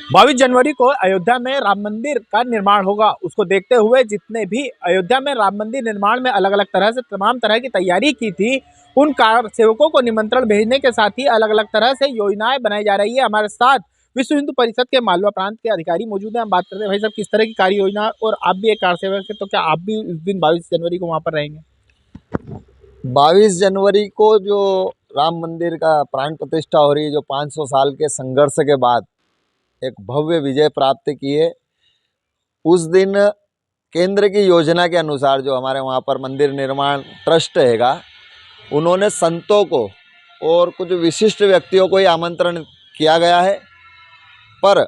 22 जनवरी को अयोध्या में राम मंदिर का निर्माण होगा। उसको देखते हुए जितने भी अयोध्या में राम मंदिर निर्माण में अलग अलग तरह से तमाम तरह की तैयारी की थी, उन कार सेवकों को निमंत्रण भेजने के साथ ही अलग अलग तरह से योजनाएं बनाई जा रही है। हमारे साथ विश्व हिंदू परिषद के मालवा प्रांत के अधिकारी मौजूद हैं। हम बात करते हैं भाई साहब किस तरह की कार्य योजना, और आप भी एक कार सेवक है, तो क्या आप भी उस दिन 22 जनवरी को वहां पर रहेंगे? 22 जनवरी को जो राम मंदिर का प्राण प्रतिष्ठा हो रही है, जो 500 साल के संघर्ष के बाद एक भव्य विजय प्राप्त की है, उस दिन केंद्र की योजना के अनुसार जो हमारे वहाँ पर मंदिर निर्माण ट्रस्ट हैगा, उन्होंने संतों को और कुछ विशिष्ट व्यक्तियों को ही आमंत्रण किया गया है। पर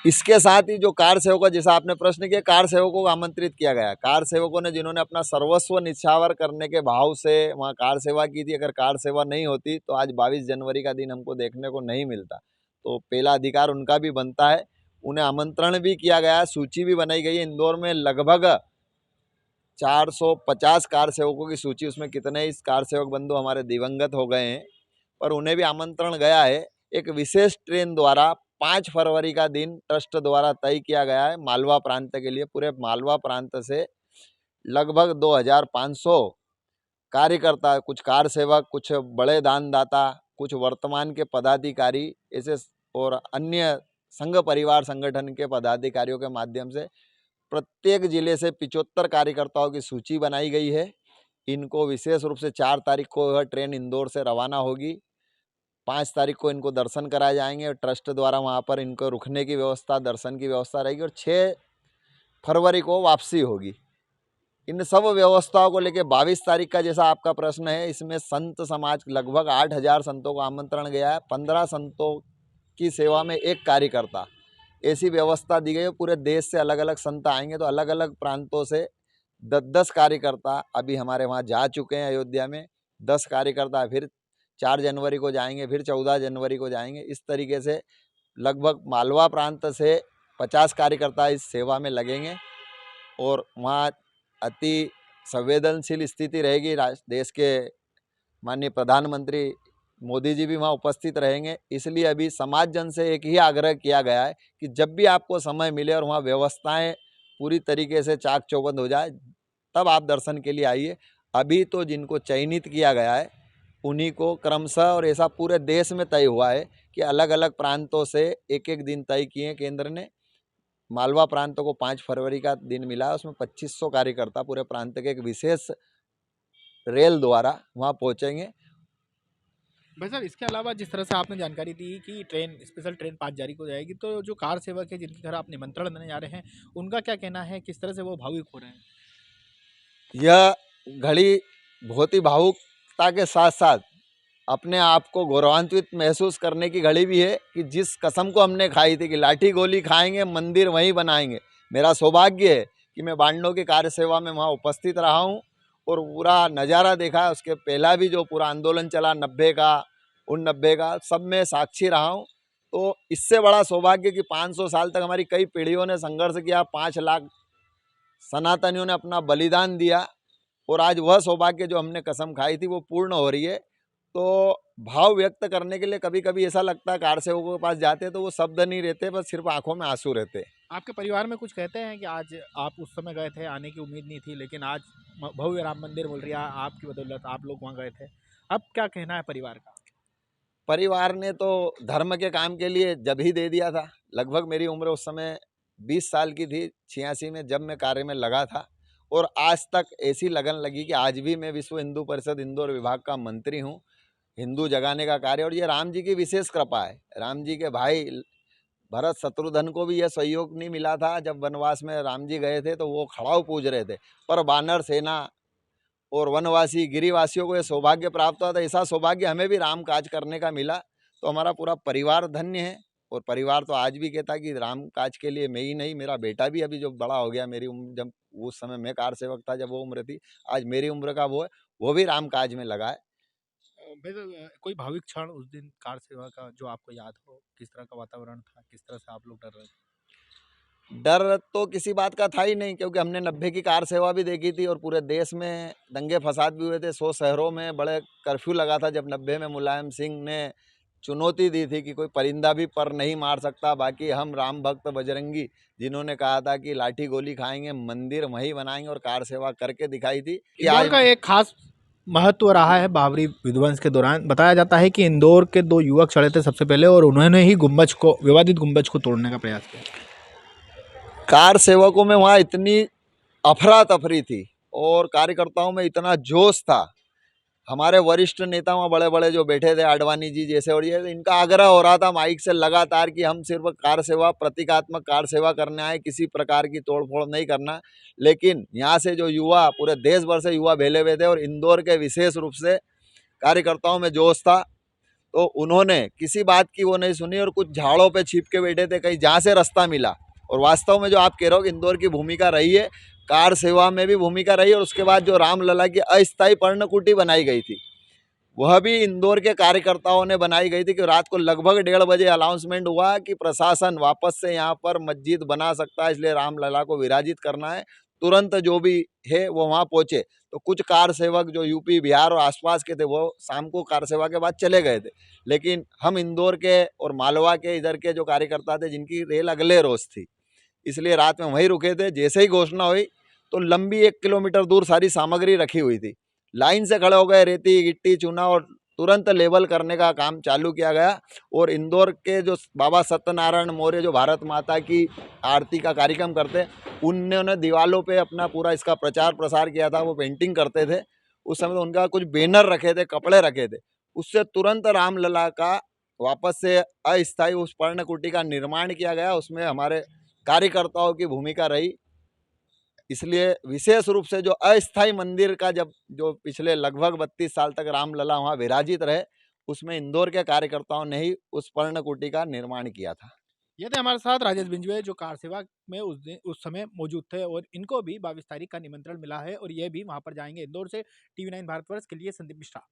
इसके साथ ही जो कार सेवकों, जैसा आपने प्रश्न किया, कार सेवकों को आमंत्रित किया गया। कार सेवकों ने जिन्होंने अपना सर्वस्व निछावर करने के भाव से वहाँ कार सेवा की थी, अगर कार सेवा नहीं होती तो आज 22 जनवरी का दिन हमको देखने को नहीं मिलता। तो पहला अधिकार उनका भी बनता है, उन्हें आमंत्रण भी किया गया है, सूची भी बनाई गई है। इंदौर में लगभग 450 कार सेवकों की सूची, उसमें कितने ही कार सेवक बंधु हमारे दिवंगत हो गए हैं, पर उन्हें भी आमंत्रण गया है। एक विशेष ट्रेन द्वारा 5 फरवरी का दिन ट्रस्ट द्वारा तय किया गया है मालवा प्रांत के लिए। पूरे मालवा प्रांत से लगभग 2500 कार्यकर्ता, कुछ कार सेवक, कुछ बड़े दानदाता, कुछ वर्तमान के पदाधिकारी ऐसे और अन्य संघ परिवार संगठन के पदाधिकारियों के माध्यम से प्रत्येक जिले से 75 कार्यकर्ताओं की सूची बनाई गई है। इनको विशेष रूप से 4 तारीख को यह ट्रेन इंदौर से रवाना होगी। 5 तारीख को इनको दर्शन कराए जाएंगे और ट्रस्ट द्वारा वहाँ पर इनको रुकने की व्यवस्था, दर्शन की व्यवस्था रहेगी, और 6 फरवरी को वापसी होगी। इन सब व्यवस्थाओं को लेकर 22 तारीख का, जैसा आपका प्रश्न है, इसमें संत समाज लगभग 8000 संतों को आमंत्रण गया है। 15 संतों की सेवा में एक कार्यकर्ता, ऐसी व्यवस्था दी गई है। पूरे देश से अलग अलग संत आएंगे, तो अलग अलग प्रांतों से 10-10 कार्यकर्ता अभी हमारे वहाँ जा चुके हैं अयोध्या में। 10 कार्यकर्ता फिर 4 जनवरी को जाएंगे, फिर 14 जनवरी को जाएंगे। इस तरीके से लगभग मालवा प्रांत से 50 कार्यकर्ता इस सेवा में लगेंगे, और वहाँ अति संवेदनशील स्थिति रहेगी। देश के माननीय प्रधानमंत्री मोदी जी भी वहाँ उपस्थित रहेंगे। इसलिए अभी समाज जन से एक ही आग्रह किया गया है कि जब भी आपको समय मिले और वहाँ व्यवस्थाएं पूरी तरीके से चाक चौबंद हो जाए, तब आप दर्शन के लिए आइए। अभी तो जिनको चयनित किया गया है उन्हीं को क्रमशः, और ऐसा पूरे देश में तय हुआ है कि अलग अलग प्रांतों से एक एक दिन तय किए केंद्र ने। मालवा प्रांत को 5 फरवरी का दिन मिला है, उसमें 2500 कार्यकर्ता पूरे प्रांत के एक विशेष रेल द्वारा वहाँ पहुँचेंगे। भाई साहब, इसके अलावा जिस तरह से आपने जानकारी दी कि ट्रेन, स्पेशल ट्रेन 5 जारी हो जाएगी, तो जो कार सेवक है जिनके घर आप निमंत्रण देने जा रहे हैं, उनका क्या कहना है, किस तरह से वो भावुक हो रहे हैं? यह घड़ी बहुत ही भावुकता के साथ साथ अपने आप को गौरवान्वित महसूस करने की घड़ी भी है कि जिस कसम को हमने खाई थी कि लाठी गोली खाएंगे, मंदिर वहीं बनाएंगे, मेरा सौभाग्य है कि मैं बांडों की कार्य सेवा में वहाँ उपस्थित रहा हूँ और पूरा नज़ारा देखा है। उसके पहला भी जो पूरा आंदोलन चला 90 का, 90 का, सब में साक्षी रहा हूँ। तो इससे बड़ा सौभाग्य कि 500 साल तक हमारी कई पीढ़ियों ने संघर्ष किया, 5 लाख सनातनियों ने अपना बलिदान दिया, और आज वह सौभाग्य जो हमने कसम खाई थी वो पूर्ण हो रही है। तो भाव व्यक्त करने के लिए कभी कभी ऐसा लगता है कार सेवकों के पास जाते हैं तो वो शब्द नहीं रहते, बस सिर्फ आंखों में आंसू रहते। आपके परिवार में कुछ कहते हैं कि आज आप उस समय गए थे, आने की उम्मीद नहीं थी, लेकिन आज भव्य राम मंदिर बोल रही है, आपकी बदौलत आप लोग वहाँ गए थे। अब क्या कहना है परिवार का? परिवार ने तो धर्म के काम के लिए जब ही दे दिया था। लगभग मेरी उम्र उस समय 20 साल की थी, 86 में, जब मैं कार्य में लगा था, और आज तक ऐसी लगन लगी कि आज भी मैं विश्व हिंदू परिषद इंदौर विभाग का मंत्री हूँ। हिंदू जगाने का कार्य, और ये राम जी की विशेष कृपा है। राम जी के भाई भरत शत्रुघ्न को भी यह सहयोग नहीं मिला था। जब वनवास में राम जी गए थे तो वो खड़ाऊ पूज रहे थे, पर वानर सेना और वनवासी गिरिवासियों को यह सौभाग्य प्राप्त हुआ था। ऐसा सौभाग्य हमें भी राम काज करने का मिला, तो हमारा पूरा परिवार धन्य है। और परिवार तो आज भी कहता कि राम काज के लिए मैं ही नहीं, मेरा बेटा भी अभी जो बड़ा हो गया, मेरी उम्र, जब उस समय मैं कार सेवक था, जब वो उम्र थी, आज मेरी उम्र का वो है, वो भी राम काज में लगा है। कोई भाविक क्षण उस दिन कार सेवा का जो आपको याद हो, किस तरह का वातावरण था, किस तरह से आप लोग डर रहे थे? डर तो किसी बात का था ही नहीं, क्योंकि हमने 90 की कार सेवा भी देखी थी, और पूरे देश में दंगे फसाद भी हुए थे। 100 शहरों में बड़े कर्फ्यू लगा था जब 90 में मुलायम सिंह ने चुनौती दी थी कि कोई परिंदा भी पर नहीं मार सकता। बाकी हम राम भक्त बजरंगी जिन्होंने कहा था कि लाठी गोली खाएंगे, मंदिर वहीं बनाएंगे और कार सेवा करके दिखाई थी कि इंदौर आज का एक खास महत्व रहा है बाबरी विध्वंस के दौरान। बताया जाता है कि इंदौर के 2 युवक चढ़े थे सबसे पहले और उन्होंने ही गुंबज को, विवादित गुंबज को तोड़ने का प्रयास किया। कार सेवकों में वहाँ इतनी अफरा तफरी थी और कार्यकर्ताओं में इतना जोश था। हमारे वरिष्ठ नेता वहाँ बड़े बड़े जो बैठे थे, आडवाणी जी जैसे, और ये इनका आग्रह हो रहा था माइक से लगातार कि हम सिर्फ कार सेवा, प्रतीकात्मक कार सेवा करने आए, किसी प्रकार की तोड़फोड़ नहीं करना। लेकिन यहाँ से जो युवा, पूरे देश भर से युवा भेले हुए थे और इंदौर के विशेष रूप से कार्यकर्ताओं में जोश था, तो उन्होंने किसी बात की वो नहीं सुनी और कुछ झाड़ों पे छिप के बैठे थे, कहीं जहाँ से रास्ता मिला। और वास्तव में जो आप कह रहे हो कि इंदौर की भूमिका रही है, कार सेवा में भी भूमिका रही है, और उसके बाद जो रामलला की अस्थायी पर्णकुटी बनाई गई थी, वह भी इंदौर के कार्यकर्ताओं ने बनाई गई थी। कि रात को लगभग 1:30 बजे अनाउंसमेंट हुआ कि प्रशासन वापस से यहाँ पर मस्जिद बना सकता है, इसलिए रामलला को विराजित करना है। तुरंत जो भी है वो वहाँ पहुँचे। तो कुछ कार सेवक जो यूपी, बिहार और आसपास के थे, वो शाम को कार सेवा के बाद चले गए थे। लेकिन हम इंदौर के और मालवा के इधर के जो कार्यकर्ता थे, जिनकी रेल अगले रोज थी, इसलिए रात में वहीं रुके थे। जैसे ही घोषणा हुई तो लंबी 1 किलोमीटर दूर सारी सामग्री रखी हुई थी, लाइन से खड़े हो गए, रेती, गिट्टी, चूना, और तुरंत लेवल करने का काम चालू किया गया। और इंदौर के जो बाबा सत्यनारायण मौर्य, जो भारत माता की आरती का कार्यक्रम करते, उन्होंने दीवालों पे अपना पूरा इसका प्रचार प्रसार किया था। वो पेंटिंग करते थे। उस समय तो उनका कुछ बैनर रखे थे, कपड़े रखे थे। उससे तुरंत रामलला का वापस से अस्थायी उस पर्णकुटी का निर्माण किया गया। उसमें हमारे कार्यकर्ताओं की भूमिका रही। इसलिए विशेष रूप से जो अस्थायी मंदिर का, जब जो पिछले लगभग 32 साल तक रामलला वहाँ विराजित रहे, उसमें इंदौर के कार्यकर्ताओं ने ही उस पर्णकुटी का निर्माण किया था। ये थे हमारे साथ राजेश बिंजवे, जो कार सेवा में उस समय मौजूद थे और इनको भी 22 तारीख का निमंत्रण मिला है और ये भी वहां पर जाएंगे इंदौर से। TV9 भारतवर्ष के लिए संदीप मिश्रा।